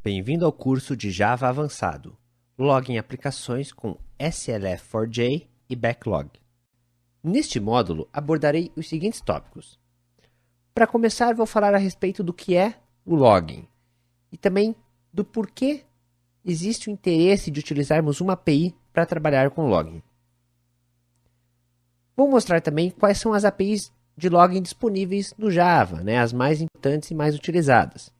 Bem-vindo ao curso de Java Avançado. Log em aplicações com SLF4j e Backlog. Neste módulo, abordarei os seguintes tópicos. Para começar, vou falar a respeito do que é o logging e também do porquê existe o interesse de utilizarmos uma API para trabalhar com logging. Vou mostrar também quais são as APIs de logging disponíveis no Java, as mais importantes e mais utilizadas.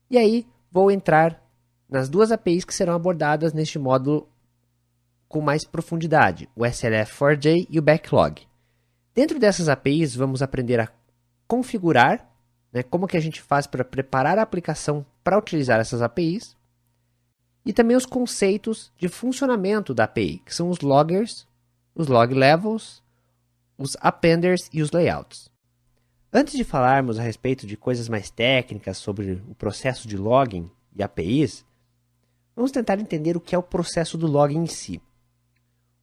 E aí, vou entrar nas duas APIs que serão abordadas neste módulo com mais profundidade, o SLF4j e o Backlog. Dentro dessas APIs, vamos aprender a configurar, como que a gente faz para preparar a aplicação para utilizar essas APIs, e também os conceitos de funcionamento da API, que são os loggers, os log levels, os appenders e os layouts. Antes de falarmos a respeito de coisas mais técnicas sobre o processo de logging e APIs, vamos tentar entender o que é o processo do logging em si.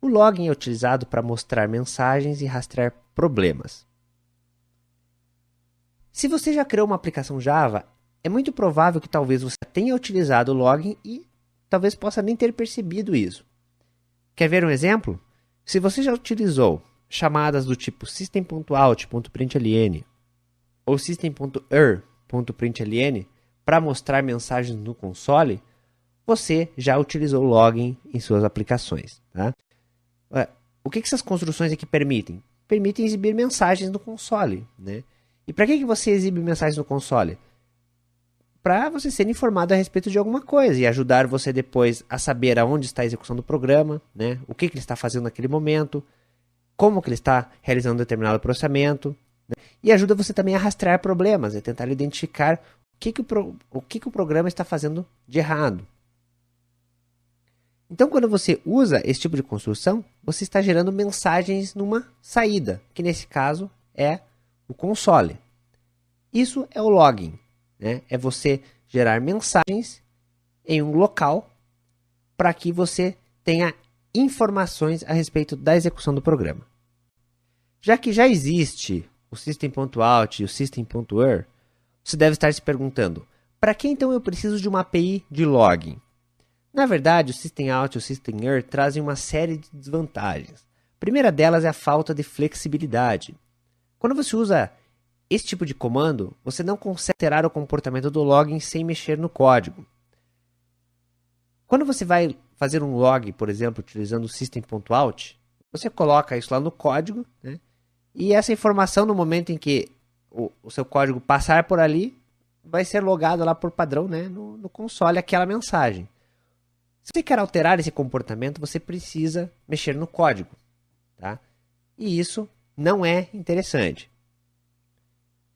O logging é utilizado para mostrar mensagens e rastrear problemas. Se você já criou uma aplicação Java, é muito provável que talvez você tenha utilizado o logging e talvez possa nem ter percebido isso. Quer ver um exemplo? Se você já utilizou chamadas do tipo system.out.println ou system.er.println para mostrar mensagens no console, você já utilizou o logging em suas aplicações. Tá? O que essas construções aqui permitem? Permitem exibir mensagens no console. E para que você exibe mensagens no console? Para você ser informado a respeito de alguma coisa e ajudar você depois a saber aonde está a execução do programa, o que ele está fazendo naquele momento, como que ele está realizando determinado processamento, e ajuda você também a rastrear problemas, tentar identificar o que o programa está fazendo de errado. Então, quando você usa esse tipo de construção, você está gerando mensagens numa saída, que nesse caso é o console. Isso é o logging. É você gerar mensagens em um local para que você tenha informações a respeito da execução do programa. Já que já existe o system.out e o system.er, você deve estar se perguntando, para que então eu preciso de uma API de logging? Na verdade, o system.out e o system.er trazem uma série de desvantagens. A primeira delas é a falta de flexibilidade. Quando você usa esse tipo de comando, você não consegue alterar o comportamento do logging sem mexer no código. Quando você vai fazer um log, por exemplo, utilizando o system.out, você coloca isso lá no código, e essa informação, no momento em que o seu código passar por ali, vai ser logado lá por padrão no console aquela mensagem. Se você quer alterar esse comportamento, você precisa mexer no código. Tá? E isso não é interessante.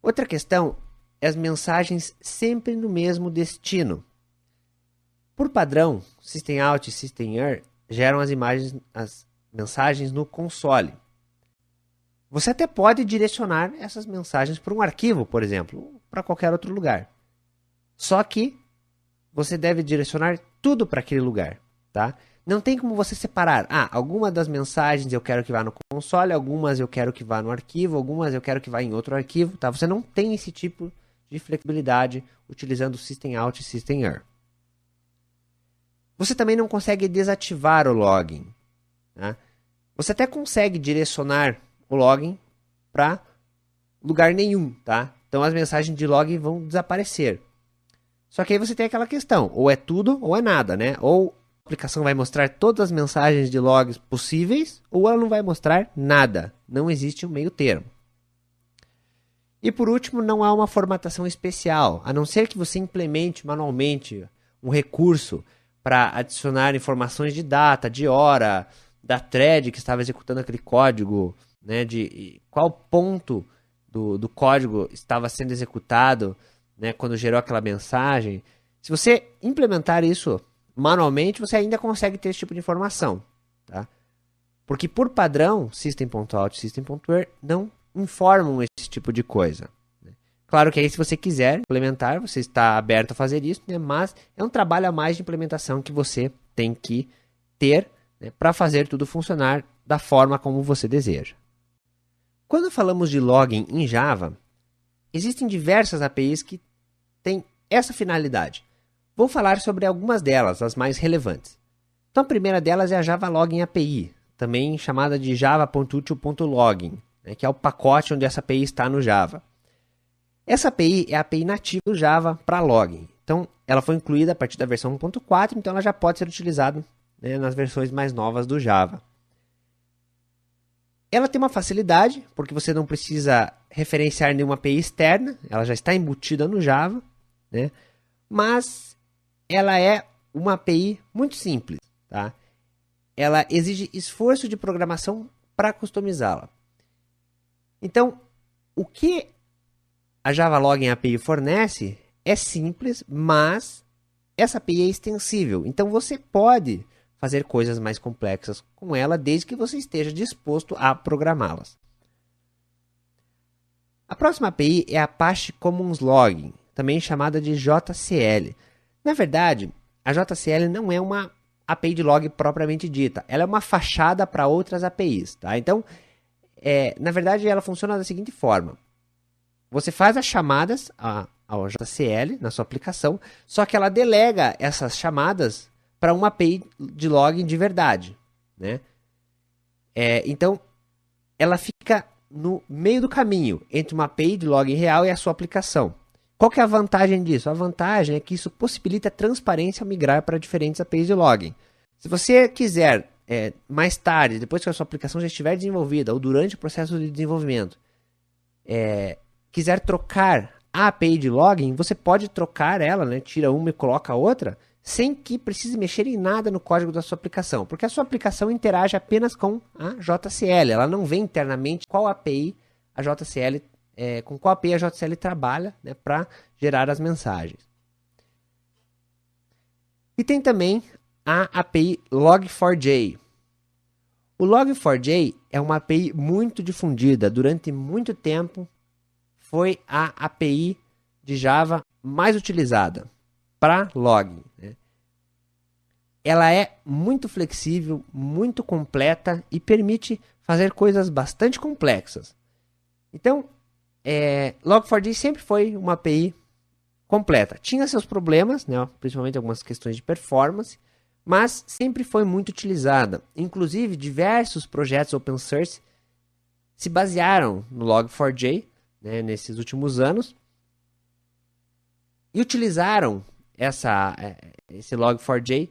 Outra questão é as mensagens sempre no mesmo destino. Por padrão, system.out e system.er geram as mensagens no console. Você até pode direcionar essas mensagens para um arquivo, por exemplo, para qualquer outro lugar. Só que você deve direcionar tudo para aquele lugar. Tá? Não tem como você separar. Algumas das mensagens eu quero que vá no console, algumas eu quero que vá no arquivo, algumas eu quero que vá em outro arquivo. Tá? Você não tem esse tipo de flexibilidade utilizando o system.out e system.er. Você também não consegue desativar o logging. Tá? Você até consegue direcionar o logging para lugar nenhum. Tá? Então as mensagens de login vão desaparecer. Só que aí você tem aquela questão, ou é tudo ou é nada. Ou a aplicação vai mostrar todas as mensagens de logs possíveis, ou ela não vai mostrar nada. Não existe um meio termo. E por último, não há uma formatação especial, a não ser que você implemente manualmente um recurso para adicionar informações de data, de hora, da thread que estava executando aquele código, de qual ponto do código estava sendo executado, quando gerou aquela mensagem. Se você implementar isso manualmente, você ainda consegue ter esse tipo de informação. Tá? Porque, por padrão, system.out e system.er não informam esse tipo de coisa. Claro que aí, se você quiser implementar, você está aberto a fazer isso, mas é um trabalho a mais de implementação que você tem que ter para fazer tudo funcionar da forma como você deseja. Quando falamos de logging em Java, existem diversas APIs que têm essa finalidade. Vou falar sobre algumas delas, as mais relevantes. Então a primeira delas é a Java Login API, também chamada de java.util.login, né, que é o pacote onde essa API está no Java. Essa API é a API nativa do Java para login. Então ela foi incluída a partir da versão 1.4, então ela já pode ser utilizada, né, nas versões mais novas do Java. Ela tem uma facilidade, porque você não precisa referenciar nenhuma API externa, ela já está embutida no Java, né? Mas ela é uma API muito simples, tá? Ela exige esforço de programação para customizá-la. Então, o que a Java Login API fornece é simples, mas essa API é extensível. Então, você pode fazer coisas mais complexas com ela, desde que você esteja disposto a programá-las. A próxima API é a Apache Commons Login, também chamada de JCL. Na verdade, a JCL não é uma API de log propriamente dita, ela é uma fachada para outras APIs. Tá? Então, na verdade, ela funciona da seguinte forma. Você faz as chamadas ao JCL na sua aplicação, só que ela delega essas chamadas para uma API de login de verdade, né? Então, ela fica no meio do caminho entre uma API de login real e a sua aplicação. Qual que é a vantagem disso? A vantagem é que isso possibilita a transparência ao migrar para diferentes APIs de login. Se você quiser, mais tarde, depois que a sua aplicação já estiver desenvolvida ou durante o processo de desenvolvimento, quiser trocar a API de login, você pode trocar ela, né? Tira uma e coloca a outra, sem que precise mexer em nada no código da sua aplicação, porque a sua aplicação interage apenas com a JCL, ela não vê internamente qual API a JCL, com qual API a JCL trabalha, né, para gerar as mensagens. E tem também a API Log4j. O Log4j é uma API muito difundida, durante muito tempo foi a API de Java mais utilizada para login, né? Ela é muito flexível, muito completa e permite fazer coisas bastante complexas. Então, Log4j sempre foi uma API completa. Tinha seus problemas, né, principalmente algumas questões de performance, mas sempre foi muito utilizada. Inclusive, diversos projetos open source se basearam no Log4j, né, nesses últimos anos e utilizaram esse Log4j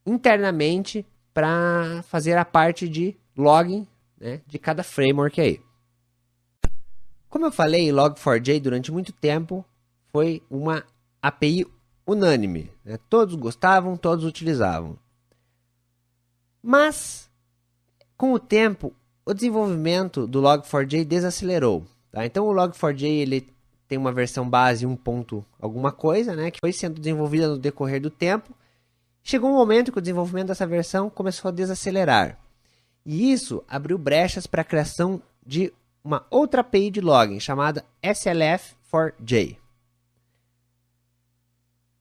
internamente para fazer a parte de login, né, de cada framework aí. Como eu falei, Log4j durante muito tempo foi uma API unânime, né? Todos gostavam, todos utilizavam. Mas, com o tempo, o desenvolvimento do Log4j desacelerou. Tá? Então o Log4j ele tem uma versão base 1 ponto alguma coisa, né, que foi sendo desenvolvida no decorrer do tempo. Chegou um momento que o desenvolvimento dessa versão começou a desacelerar. E isso abriu brechas para a criação de uma outra API de login chamada SLF4j.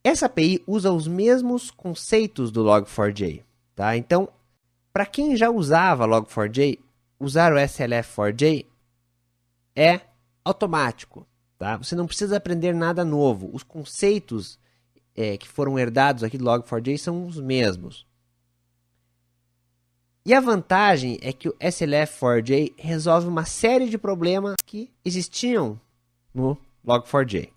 Essa API usa os mesmos conceitos do Log4j. Tá? Então, para quem já usava Log4j, usar o SLF4j é automático. Tá? Você não precisa aprender nada novo. Os conceitos que foram herdados aqui do Log4j são os mesmos. E a vantagem é que o SLF4j resolve uma série de problemas que existiam no Log4j.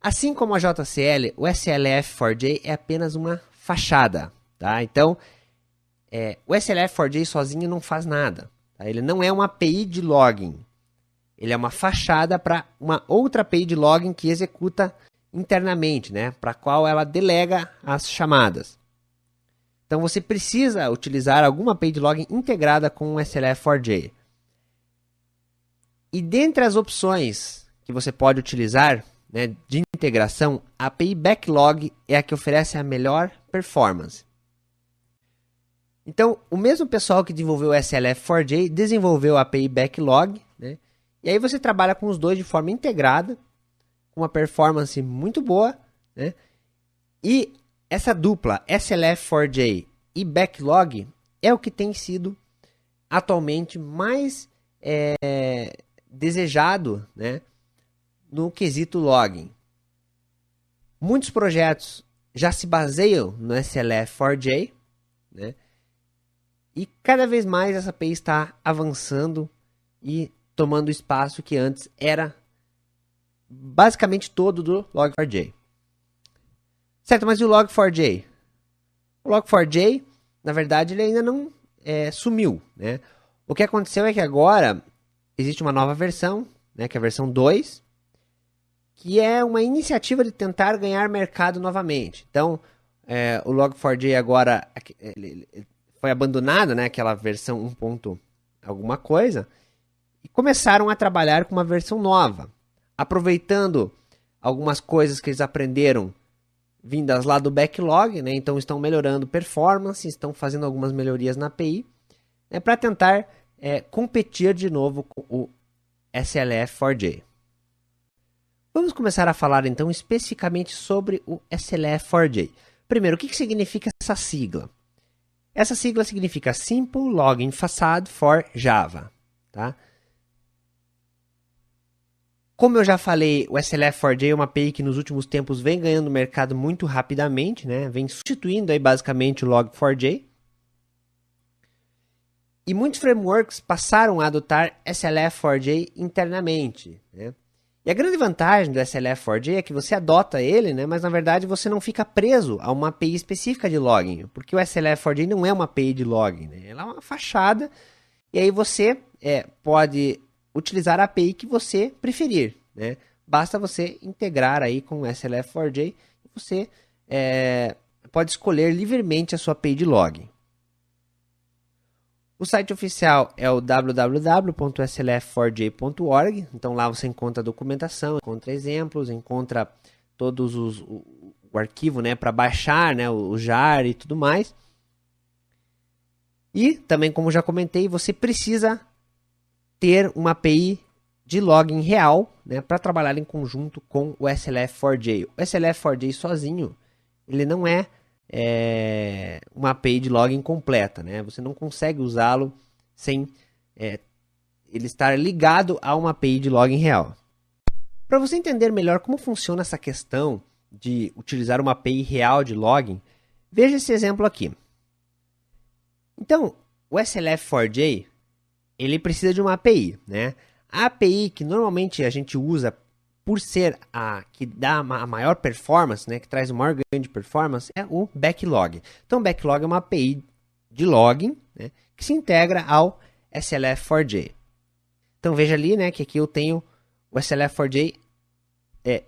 Assim como a JCL, o SLF4j é apenas uma fachada. Tá? Então, o SLF4j sozinho não faz nada. Tá? Ele não é uma API de login. Ele é uma fachada para uma outra API de login que executa internamente, né? Para a qual ela delega as chamadas. Então você precisa utilizar alguma API de login integrada com o SLF4j. E dentre as opções que você pode utilizar, né, de integração, a API Backlog é a que oferece a melhor performance. Então, o mesmo pessoal que desenvolveu o SLF4j desenvolveu a API Backlog, né? E aí você trabalha com os dois de forma integrada, com uma performance muito boa, né? E essa dupla SLF4j e Backlog é o que tem sido atualmente mais desejado, né, no quesito login. Muitos projetos já se baseiam no SLF4J, né? E cada vez mais essa API está avançando e tomando espaço que antes era basicamente todo do Log4j. Certo, mas e o Log4j? O Log4j, na verdade, ele ainda não sumiu, né? O que aconteceu é que agora existe uma nova versão, né, que é a versão 2, que é uma iniciativa de tentar ganhar mercado novamente. Então, o Log4j agora ele foi abandonado, né, aquela versão 1 ponto alguma coisa, e começaram a trabalhar com uma versão nova, aproveitando algumas coisas que eles aprenderam vindas lá do backlog, né, então estão melhorando performance, estão fazendo algumas melhorias na API, né, para tentar competir de novo com o SLF4J. Vamos começar a falar então especificamente sobre o SLF4J. Primeiro, o que significa essa sigla? Essa sigla significa Simple Login Facade for Java. Tá? Como eu já falei, o SLF4J é uma API que nos últimos tempos vem ganhando mercado muito rapidamente, né? Vem substituindo aí basicamente o Log4j. E muitos frameworks passaram a adotar SLF4J internamente, né? E a grande vantagem do SLF4J é que você adota ele, né, mas na verdade você não fica preso a uma API específica de login, porque o SLF4J não é uma API de login, né? Ela é uma fachada, e aí você pode utilizar a API que você preferir, né? Basta você integrar aí com o SLF4J e você pode escolher livremente a sua API de login. O site oficial é o www.slf4j.org, então lá você encontra documentação, encontra exemplos, encontra todos o arquivo, né, para baixar, né, o jar e tudo mais. E também, como já comentei, você precisa ter uma API de login real, né, para trabalhar em conjunto com o SLF4J. O SLF4J sozinho, ele não é uma API de login completa, né? Você não consegue usá-lo sem ele estar ligado a uma API de login real. Para você entender melhor como funciona essa questão de utilizar uma API real de login, veja esse exemplo aqui. Então, o SLF4J ele precisa de uma API, né? A API que normalmente a gente usa por ser a que dá a maior performance, né, que traz o maior ganho de performance, é o backlog. Então, o backlog é uma API de login, né, que se integra ao SLF4J. Então, veja ali, né, que aqui eu tenho o SLF4J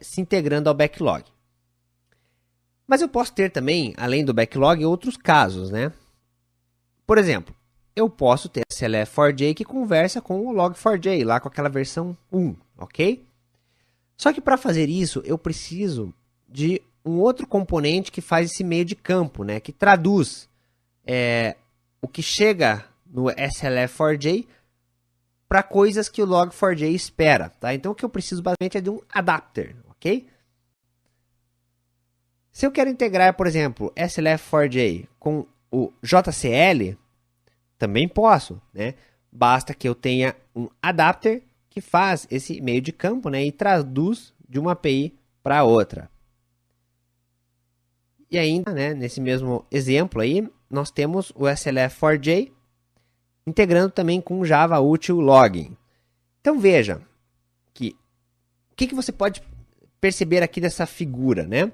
se integrando ao backlog. Mas eu posso ter também, além do backlog, outros casos, né? Por exemplo, eu posso ter SLF4J que conversa com o Log4j, lá com aquela versão 1, ok? Só que para fazer isso, eu preciso de um outro componente que faz esse meio de campo, né? Que traduz o que chega no SLF4J para coisas que o Log4j espera. Tá? Então, o que eu preciso basicamente é de um adapter, ok? Se eu quero integrar, por exemplo, SLF4J com o JCL, também posso, né? Basta que eu tenha um adapter que faz esse meio de campo, né, e traduz de uma API para outra. E ainda, né, nesse mesmo exemplo aí, nós temos o SLF4J integrando também com o Java Util Login. Então veja que o que você pode perceber aqui dessa figura, né?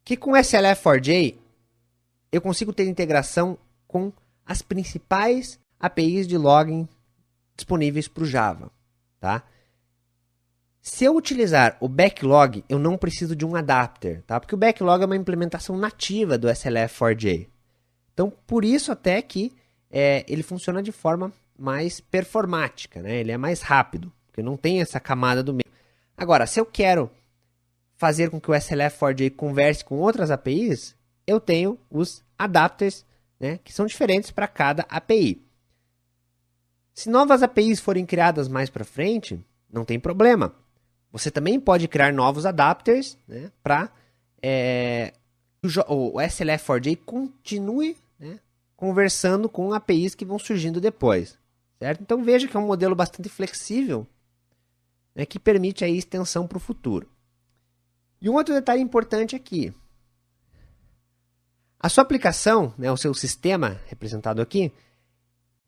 Que com o SLF4J eu consigo ter integração com as principais APIs de login disponíveis para o Java, tá? Se eu utilizar o backlog, eu não preciso de um adapter, tá? Porque o backlog é uma implementação nativa do SLF4J. Então, por isso até que ele funciona de forma mais performática, né? Ele é mais rápido, porque não tem essa camada do meio. Agora, se eu quero fazer com que o SLF4J converse com outras APIs, eu tenho os adapters, né, que são diferentes para cada API. Se novas APIs forem criadas mais para frente, não tem problema. Você também pode criar novos adapters, né, para o SLF4J continue, né, conversando com APIs que vão surgindo depois. Certo? Então veja que é um modelo bastante flexível, né, que permite aí extensão para o futuro. E um outro detalhe importante aqui. A sua aplicação, né, o seu sistema representado aqui,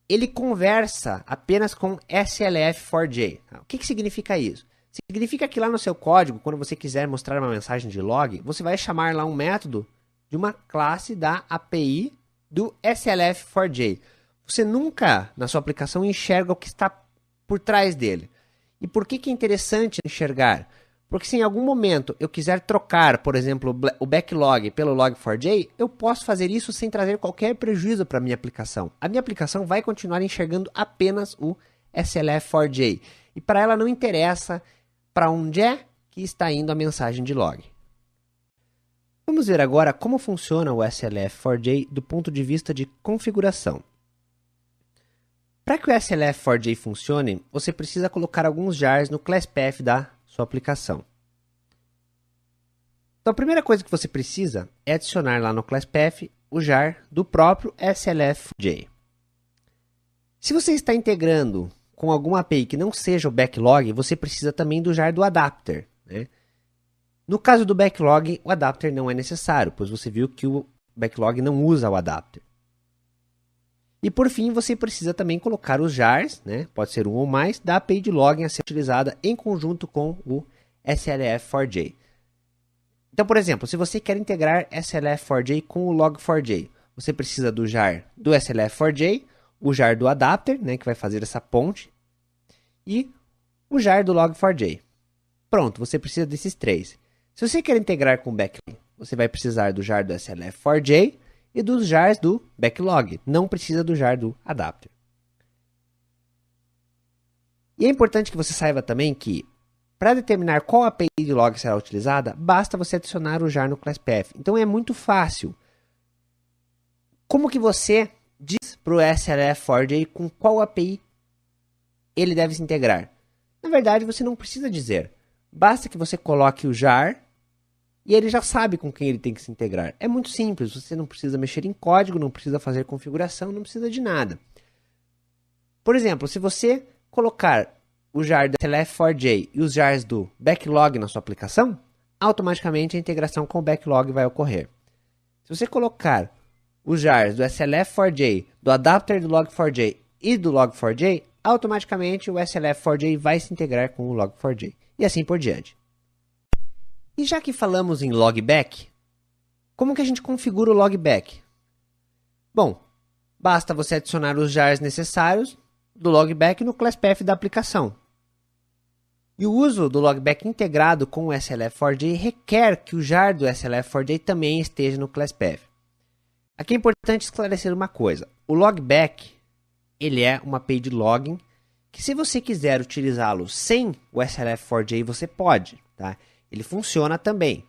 ele conversa apenas com SLF4J. O que significa isso? Significa que lá no seu código, quando você quiser mostrar uma mensagem de log, você vai chamar lá um método de uma classe da API do SLF4J. Você nunca, na sua aplicação, enxerga o que está por trás dele. E por que é interessante enxergar? Porque se em algum momento eu quiser trocar, por exemplo, o backlog pelo log4j, eu posso fazer isso sem trazer qualquer prejuízo para a minha aplicação. A minha aplicação vai continuar enxergando apenas o SLF4j. E para ela não interessa para onde é que está indo a mensagem de log. Vamos ver agora como funciona o SLF4j do ponto de vista de configuração. Para que o SLF4j funcione, você precisa colocar alguns jars no ClassPath da sua aplicação. Então, a primeira coisa que você precisa é adicionar lá no ClassPath o jar do próprio SLF4j. Se você está integrando com alguma API que não seja o backlog, você precisa também do jar do adapter, né? No caso do backlog, o adapter não é necessário, pois você viu que o backlog não usa o adapter. E por fim, você precisa também colocar os jars, né? Pode ser um ou mais, da API de login a ser utilizada em conjunto com o SLF4j. Então, por exemplo, se você quer integrar SLF4j com o log4j, você precisa do jar do SLF4j, o jar do adapter, né, que vai fazer essa ponte, e o jar do log4j. Pronto, você precisa desses três. Se você quer integrar com o backlog, você vai precisar do jar do SLF4j, e dos jars do backlog. Não precisa do jar do adapter. E é importante que você saiba também que, para determinar qual API de log será utilizada, basta você adicionar o jar no ClassPath. Então é muito fácil. Como que você diz para o SLF4j com qual API ele deve se integrar? Na verdade, você não precisa dizer. Basta que você coloque o jar e ele já sabe com quem ele tem que se integrar. É muito simples, você não precisa mexer em código, não precisa fazer configuração, não precisa de nada. Por exemplo, se você colocar o jar do SLF4j e os jars do backlog na sua aplicação, automaticamente a integração com o backlog vai ocorrer. Se você colocar os jars do SLF4j, do adapter do log4j e do log4j, automaticamente o SLF4j vai se integrar com o log4j. E assim por diante. E já que falamos em logback, como que a gente configura o logback? Bom, basta você adicionar os jars necessários do logback no ClassPath da aplicação. E o uso do logback integrado com o SLF4j requer que o jar do SLF4j também esteja no ClassPath. Aqui é importante esclarecer uma coisa. O logback ele é uma API de login que, se você quiser utilizá-lo sem o SLF4j, você pode, tá? Ele funciona também.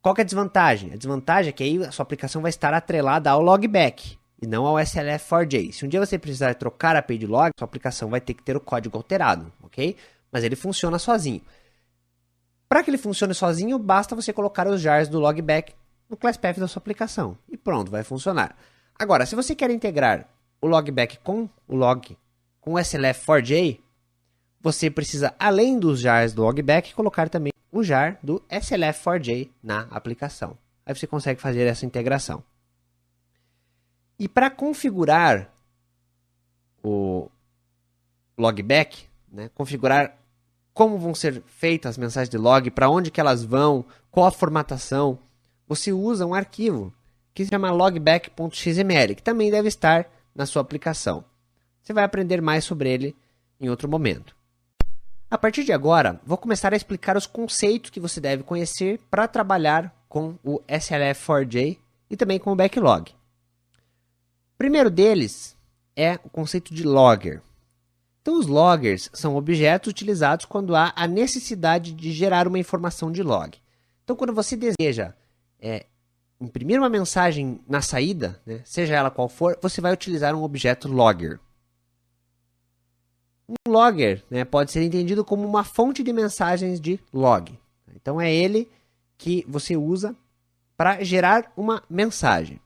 Qual que é a desvantagem? A desvantagem é que aí a sua aplicação vai estar atrelada ao logback e não ao SLF4j. Se um dia você precisar trocar a API de log, sua aplicação vai ter que ter o código alterado, ok? Mas ele funciona sozinho. Para que ele funcione sozinho, basta você colocar os jars do logback no ClassPath da sua aplicação. E pronto, vai funcionar. Agora, se você quer integrar o logback com o SLF4j, você precisa, além dos jars do logback, colocar também o jar do SLF4j na aplicação. Aí você consegue fazer essa integração. E para configurar o logback, né, configurar como vão ser feitas as mensagens de log, para onde que elas vão, qual a formatação, você usa um arquivo que se chama logback.xml, que também deve estar na sua aplicação. Você vai aprender mais sobre ele em outro momento. A partir de agora, vou começar a explicar os conceitos que você deve conhecer para trabalhar com o SLF4j e também com o backlog. O primeiro deles é o conceito de logger. Então, os loggers são objetos utilizados quando há a necessidade de gerar uma informação de log. Então, quando você deseja imprimir uma mensagem na saída, né, seja ela qual for, você vai utilizar um objeto logger. Um logger, né, pode ser entendido como uma fonte de mensagens de log. Então, é ele que você usa para gerar uma mensagem.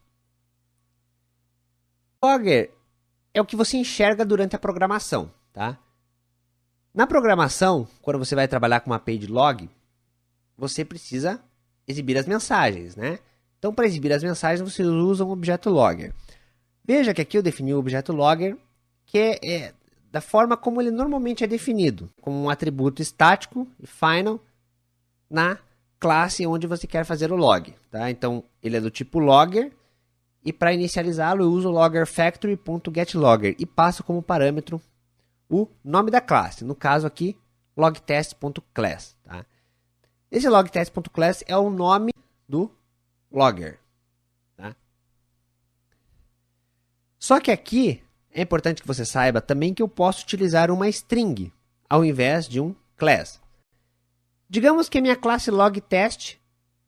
Logger é o que você enxerga durante a programação. Tá? Na programação, quando você vai trabalhar com uma API de log, você precisa exibir as mensagens, né? Então, para exibir as mensagens, você usa um objeto logger. Veja que aqui eu defini o objeto logger, que é da forma como ele normalmente é definido, como um atributo estático e final na classe onde você quer fazer o log. Tá? Então, ele é do tipo logger, e para inicializá-lo eu uso o loggerFactory.getLogger e passo como parâmetro o nome da classe, no caso aqui, logtest.class. Tá? Esse logtest.class é o nome do logger. Tá? Só que aqui é importante que você saiba também que eu posso utilizar uma string ao invés de um class. Digamos que a minha classe logTest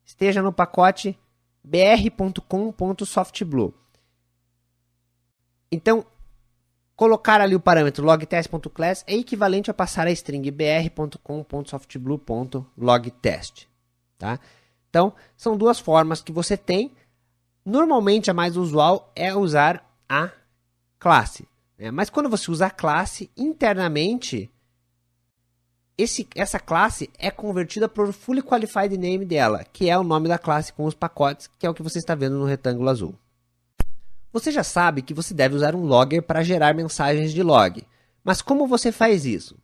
esteja no pacote br.com.softblue. Então, colocar ali o parâmetro logtest.class é equivalente a passar a string br.com.softblue.logtest. Tá? Então, são duas formas que você tem. Normalmente, a mais usual é usar a classe. Né? Mas quando você usa a classe, internamente, essa classe é convertida para o Fully Qualified Name dela, que é o nome da classe com os pacotes, que é o que você está vendo no retângulo azul. Você já sabe que você deve usar um logger para gerar mensagens de log. Mas como você faz isso?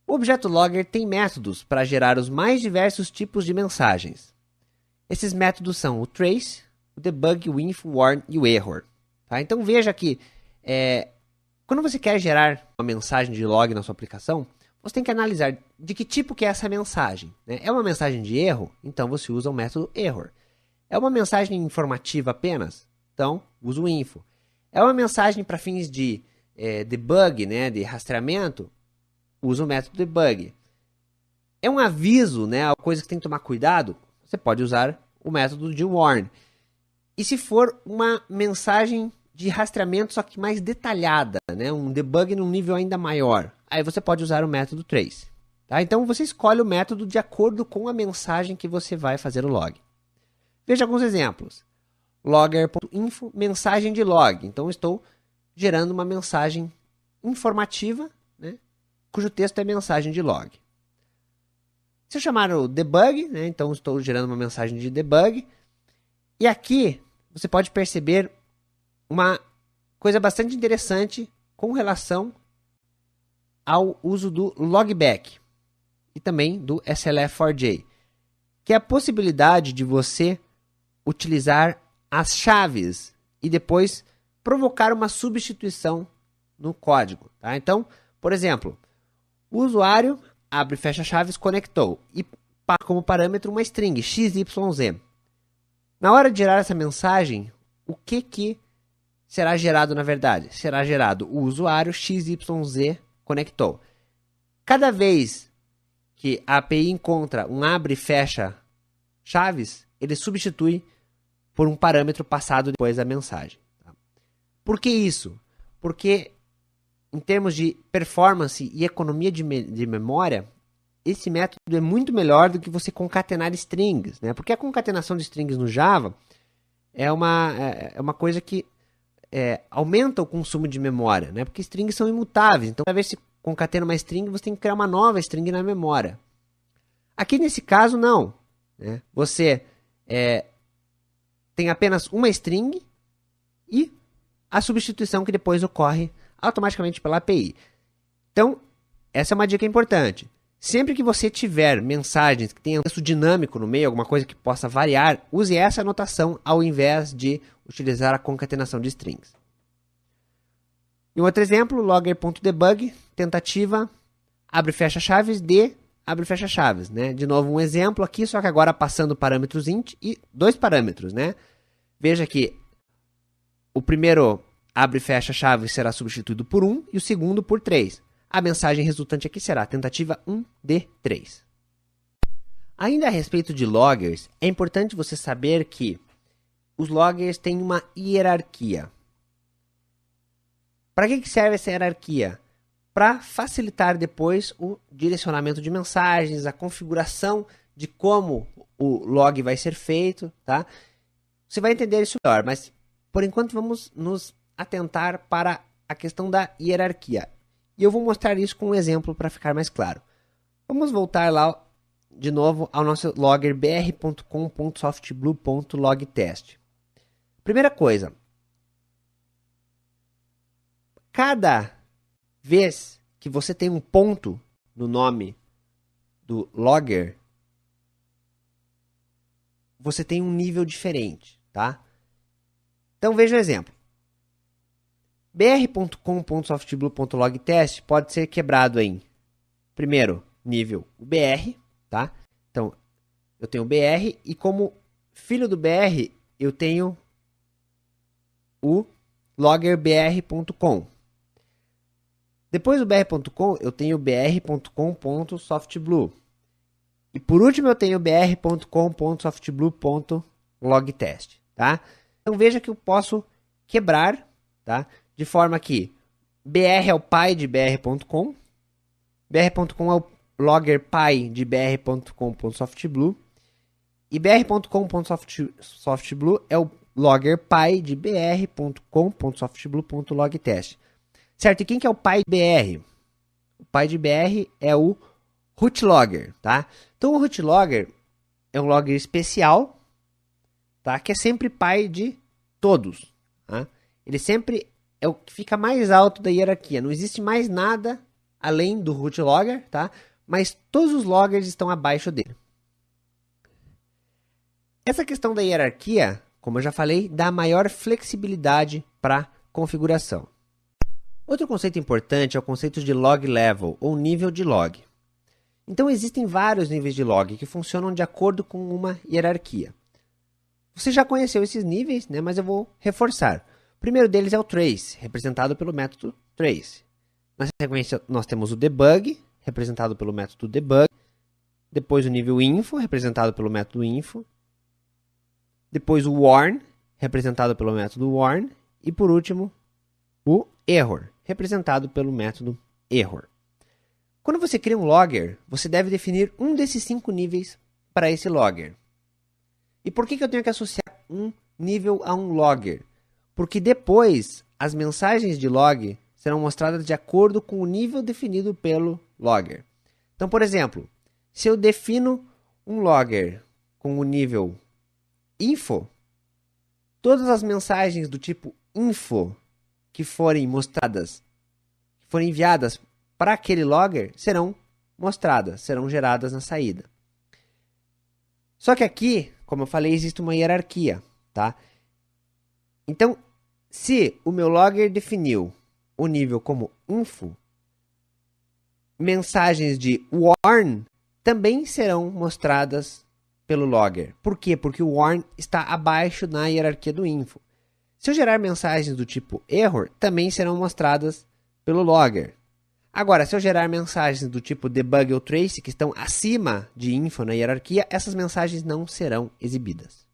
O objeto logger tem métodos para gerar os mais diversos tipos de mensagens. Esses métodos são o trace, o debug, o info, o warn e o error. Tá? Então veja que quando você quer gerar uma mensagem de log na sua aplicação, você tem que analisar de que tipo que é essa mensagem. Né? É uma mensagem de erro? Então você usa o método error. É uma mensagem informativa apenas? Então usa o info. É uma mensagem para fins de debug, né, de rastreamento? Usa o método debug. É um aviso, né, a coisa que tem que tomar cuidado? Você pode usar o método de warn. E se for uma mensagem de rastreamento, só que mais detalhada, né? Um debug num nível ainda maior, aí você pode usar o método trace. Tá? Então você escolhe o método de acordo com a mensagem que você vai fazer o log. Veja alguns exemplos. Logger.info, mensagem de log. Então estou gerando uma mensagem informativa, né? Cujo texto é mensagem de log. Se eu chamar o debug, né? Então estou gerando uma mensagem de debug. E aqui você pode perceber uma coisa bastante interessante com relação ao uso do logback e também do SLF4j, que é a possibilidade de você utilizar as chaves e depois provocar uma substituição no código. Tá? Então, por exemplo, o usuário abre e fecha chaves, conectou e passa como parâmetro uma string XYZ. Na hora de gerar essa mensagem, o que será gerado na verdade? Será gerado o usuário XYZ conectou. Cada vez que a API encontra um abre e fecha chaves, ele substitui por um parâmetro passado depois da mensagem. Por que isso? Porque em termos de performance e economia de memória, esse método é muito melhor do que você concatenar strings. Né? Porque a concatenação de strings no Java é uma coisa que aumenta o consumo de memória, né? Porque strings são imutáveis. Então, cada vez que você concatena uma string, você tem que criar uma nova string na memória. Aqui, nesse caso, não. Né? Você tem apenas uma string e a substituição que depois ocorre automaticamente pela API. Então, essa é uma dica importante. Sempre que você tiver mensagens que tenham texto dinâmico no meio, alguma coisa que possa variar, use essa anotação ao invés de utilizar a concatenação de strings. E um outro exemplo, logger.debug, tentativa, abre e fecha chaves de abre e fecha chaves. Né? De novo um exemplo aqui, só que agora passando parâmetros int e dois parâmetros. Né? Veja que o primeiro abre e fecha chaves será substituído por 1 e o segundo por 3. A mensagem resultante aqui será tentativa 1 de 3. Ainda a respeito de loggers, é importante você saber que os loggers têm uma hierarquia. Para que serve essa hierarquia? Para facilitar depois o direcionamento de mensagens, a configuração de como o log vai ser feito. Tá? Você vai entender isso melhor, mas por enquanto vamos nos atentar para a questão da hierarquia. E eu vou mostrar isso com um exemplo para ficar mais claro. Vamos voltar lá de novo ao nosso logger br.com.softblue.logtest. Primeira coisa, cada vez que você tem um ponto no nome do logger, você tem um nível diferente, tá? Então veja o exemplo. br.com.softblue.logtest pode ser quebrado em, primeiro, nível BR, tá? Então, eu tenho o BR e como filho do BR, eu tenho o loggerbr.com. Depois do br.com, eu tenho br.com.softblue. E por último, eu tenho br.com.softblue.logtest, tá? Então veja que eu posso quebrar, tá? De forma que br é o pai de br.com, br.com é o logger pai de br.com.softblue e br.com.softblue é o logger pai de br.com.softblue.logtest. Certo? E quem que é o pai de BR? O pai de BR é o root logger, tá? Então o root logger é um logger especial, tá? Que é sempre pai de todos, tá? Ele sempre é o que fica mais alto da hierarquia. Não existe mais nada além do root logger, tá? Mas todos os loggers estão abaixo dele. Essa questão da hierarquia, como eu já falei, dá maior flexibilidade para configuração. Outro conceito importante é o conceito de log level, ou nível de log. Então existem vários níveis de log que funcionam de acordo com uma hierarquia. Você já conheceu esses níveis, né? Mas eu vou reforçar. O primeiro deles é o trace, representado pelo método trace. Na sequência, nós temos o debug, representado pelo método debug. Depois o nível info, representado pelo método info. Depois o warn, representado pelo método warn. E por último, o error, representado pelo método error. Quando você cria um logger, você deve definir um desses 5 níveis para esse logger. E por que eu tenho que associar um nível a um logger? Porque depois as mensagens de log serão mostradas de acordo com o nível definido pelo logger. Então, por exemplo, se eu defino um logger com o nível info, todas as mensagens do tipo info que forem mostradas, que forem enviadas para aquele logger, serão mostradas, serão geradas na saída. Só que aqui, como eu falei, existe uma hierarquia, tá? Então, se o meu logger definiu o nível como info, mensagens de warn também serão mostradas pelo logger. Por quê? Porque o warn está abaixo na hierarquia do info. Se eu gerar mensagens do tipo error, também serão mostradas pelo logger. Agora, se eu gerar mensagens do tipo debug ou trace, que estão acima de info na hierarquia, essas mensagens não serão exibidas.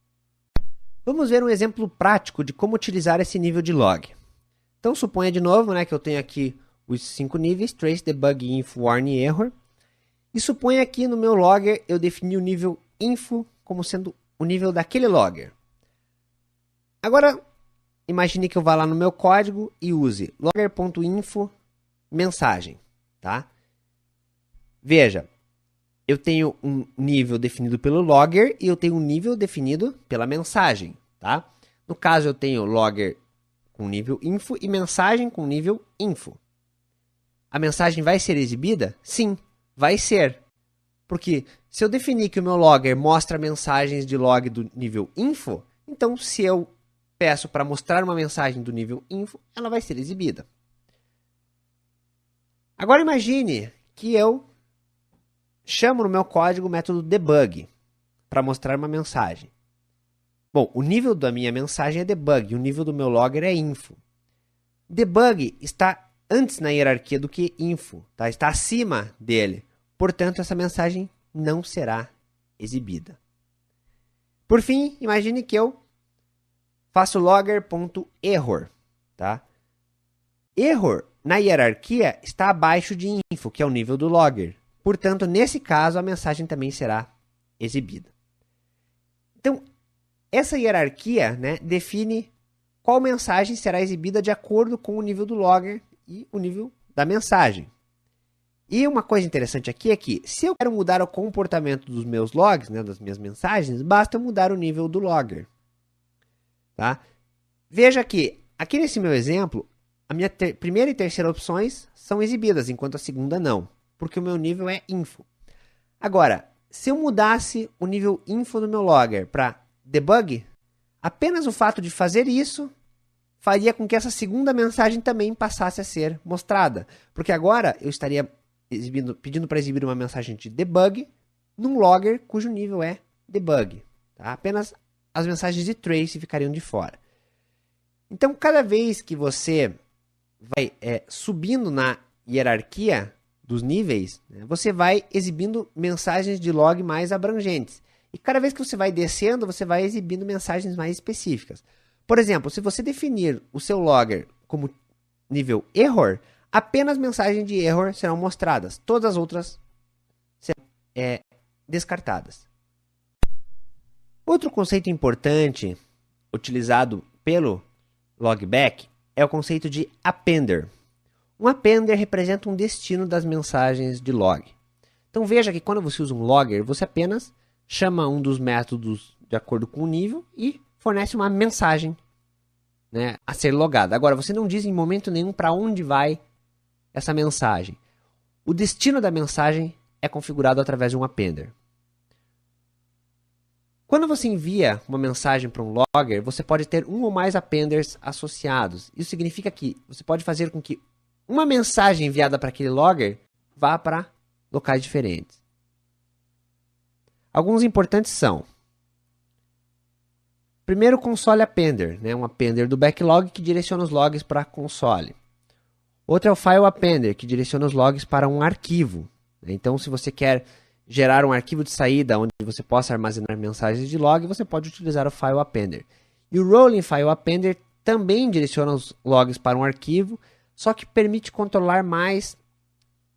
Vamos ver um exemplo prático de como utilizar esse nível de log. Então, suponha de novo, né, que eu tenho aqui os 5 níveis, trace, debug, info, warn e error. E suponha que no meu logger eu defini o nível info como sendo o nível daquele logger. Agora, imagine que eu vá lá no meu código e use logger.info mensagem, tá? Veja, eu tenho um nível definido pelo logger e eu tenho um nível definido pela mensagem, tá? No caso, eu tenho logger com nível info e mensagem com nível info. A mensagem vai ser exibida? Sim, vai ser. Porque se eu definir que o meu logger mostra mensagens de log do nível info, então se eu peço para mostrar uma mensagem do nível info, ela vai ser exibida. Agora imagine que eu chamo no meu código o método debug para mostrar uma mensagem. Bom, o nível da minha mensagem é debug e o nível do meu logger é info. Debug está antes na hierarquia do que info, tá? Está acima dele. Portanto, essa mensagem não será exibida. Por fim, imagine que eu faço logger.error, tá? Error, na hierarquia, está abaixo de info, que é o nível do logger. Portanto, nesse caso, a mensagem também será exibida. Então, essa hierarquia, né, define qual mensagem será exibida de acordo com o nível do logger e o nível da mensagem. E uma coisa interessante aqui é que, se eu quero mudar o comportamento dos meus logs, né, das minhas mensagens, basta eu mudar o nível do logger. Tá? Veja que, aqui nesse meu exemplo, a minha primeira e terceira opções são exibidas, enquanto a segunda não, porque o meu nível é info. Agora, se eu mudasse o nível info do meu logger para debug, apenas o fato de fazer isso faria com que essa segunda mensagem também passasse a ser mostrada. Porque agora eu estaria pedindo para exibir uma mensagem de debug num logger cujo nível é debug. Tá? Apenas as mensagens de trace ficariam de fora. Então, cada vez que você vai subindo na hierarquia dos níveis, né, você vai exibindo mensagens de log mais abrangentes. E cada vez que você vai descendo, você vai exibindo mensagens mais específicas. Por exemplo, se você definir o seu logger como nível error, apenas mensagens de error serão mostradas. Todas as outras serão descartadas. Outro conceito importante utilizado pelo logback é o conceito de appender. Um appender representa um destino das mensagens de log. Então veja que quando você usa um logger, você apenas chama um dos métodos de acordo com o nível e fornece uma mensagem, né, a ser logada. Agora, você não diz em momento nenhum para onde vai essa mensagem. O destino da mensagem é configurado através de um appender. Quando você envia uma mensagem para um logger, você pode ter um ou mais appenders associados. Isso significa que você pode fazer com que uma mensagem enviada para aquele logger vá para locais diferentes. Alguns importantes são: primeiro, o console appender, né? Um appender do backlog que direciona os logs para console. Outro é o file appender, que direciona os logs para um arquivo. Então, se você quer gerar um arquivo de saída onde você possa armazenar mensagens de log, você pode utilizar o file appender. E o rolling file appender também direciona os logs para um arquivo, só que permite controlar mais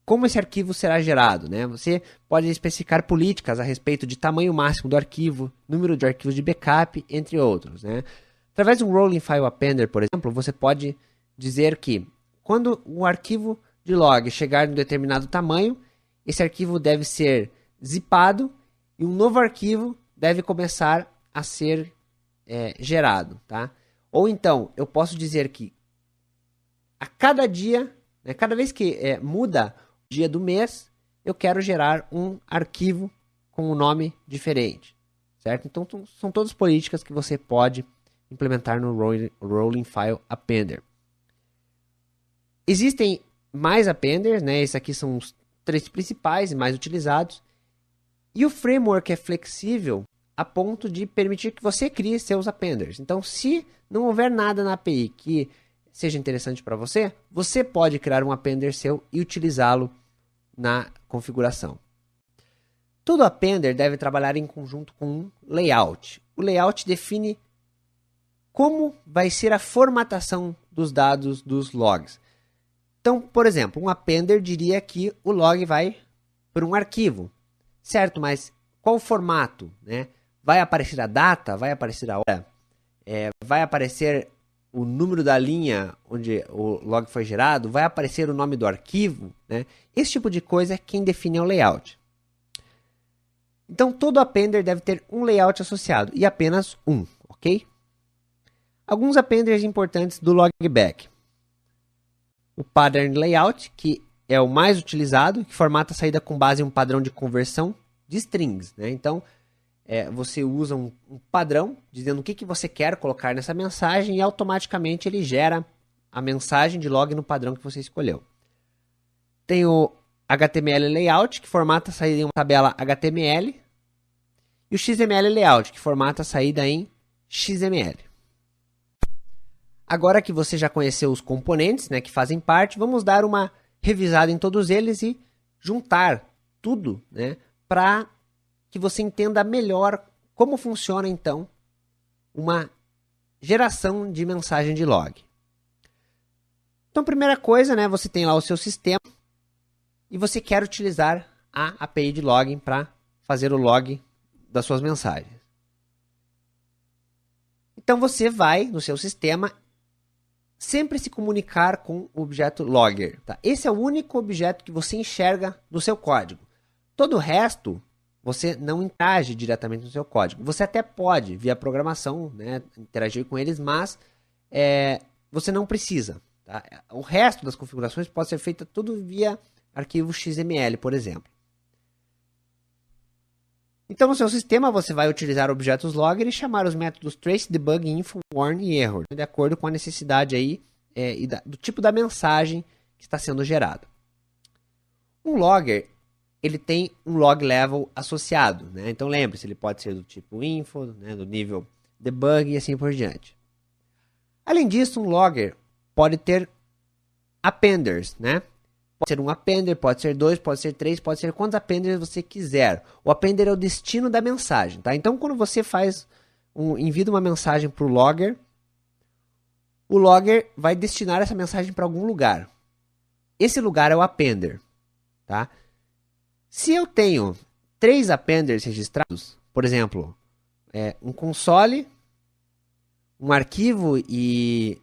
como esse arquivo será gerado, né? Você pode especificar políticas a respeito de tamanho máximo do arquivo, número de arquivos de backup, entre outros, né? Através de um rolling file appender, por exemplo, você pode dizer que quando o arquivo de log chegar em um determinado tamanho, esse arquivo deve ser zipado e um novo arquivo deve começar a ser gerado, tá? Ou então, eu posso dizer que a cada dia, né, cada vez que muda o dia do mês, eu quero gerar um arquivo com um nome diferente, certo? Então, são todas políticas que você pode implementar no Rolling File Appender. Existem mais appenders, né? Esses aqui são os 3 principais e mais utilizados. E o framework é flexível a ponto de permitir que você crie seus appenders. Então, se não houver nada na API que seja interessante para você, você pode criar um appender seu e utilizá-lo na configuração. Todo appender deve trabalhar em conjunto com um layout. O layout define como vai ser a formatação dos dados dos logs. Então, por exemplo, um appender diria que o log vai para um arquivo, certo? Mas qual o formato, né? Vai aparecer a data? Vai aparecer a hora? Vai aparecer o número da linha onde o log foi gerado? Vai aparecer o nome do arquivo, né? Esse tipo de coisa é quem define o layout. Então, todo appender deve ter um layout associado e apenas um, ok? Alguns appenders importantes do logback. O pattern layout, que é o mais utilizado, que formata a saída com base em um padrão de conversão de strings, né? Então, você usa um padrão dizendo o que você quer colocar nessa mensagem e automaticamente ele gera a mensagem de log no padrão que você escolheu. Tem o HTML layout, que formata a saída em uma tabela HTML, e o XML layout, que formata a saída em XML. Agora que você já conheceu os componentes, né, que fazem parte, vamos dar uma revisada em todos eles e juntar tudo, né, para que você entenda melhor como funciona, então, uma geração de mensagem de log. Então, primeira coisa, né, você tem lá o seu sistema e você quer utilizar a API de login para fazer o log das suas mensagens. Então, você vai no seu sistema, sempre se comunicar com o objeto logger. Tá? Esse é o único objeto que você enxerga no seu código. Todo o resto, você não interage diretamente no seu código. Você até pode, via programação, né, interagir com eles, mas você não precisa. Tá? O resto das configurações pode ser feito tudo via arquivo XML, por exemplo. Então, no seu sistema, você vai utilizar objetos logger e chamar os métodos trace, debug, info, warn e error, de acordo com a necessidade aí, do tipo da mensagem que está sendo gerada. Um logger, ele tem um log level associado, né? Então, lembre-se, ele pode ser do tipo info, né, do nível debug e assim por diante. Além disso, um logger pode ter appenders, né? Pode ser um appender, pode ser 2, pode ser 3, pode ser quantos appenders você quiser. O appender é o destino da mensagem, tá? Então, quando você envia uma mensagem para o logger vai destinar essa mensagem para algum lugar. Esse lugar é o appender, tá? Se eu tenho 3 appenders registrados, por exemplo, um console, um arquivo e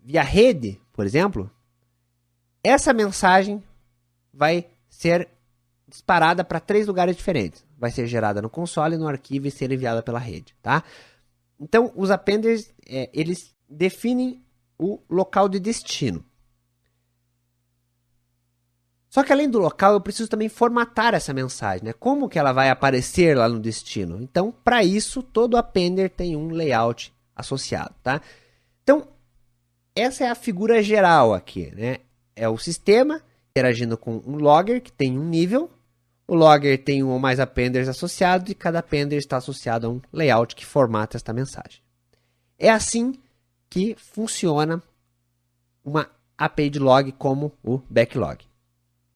via rede, por exemplo, essa mensagem vai ser disparada para 3 lugares diferentes. Vai ser gerada no console, no arquivo e ser enviada pela rede, tá? Então, os appenders, eles definem o local de destino. Só que além do local, eu preciso também formatar essa mensagem, né? Como que ela vai aparecer lá no destino? Então, para isso, todo appender tem um layout associado, tá? Então, essa é a figura geral aqui, né? É o sistema interagindo com um logger que tem um nível. O logger tem um ou mais appenders associados e cada appender está associado a um layout que formata esta mensagem. É assim que funciona uma API de log como o backlog.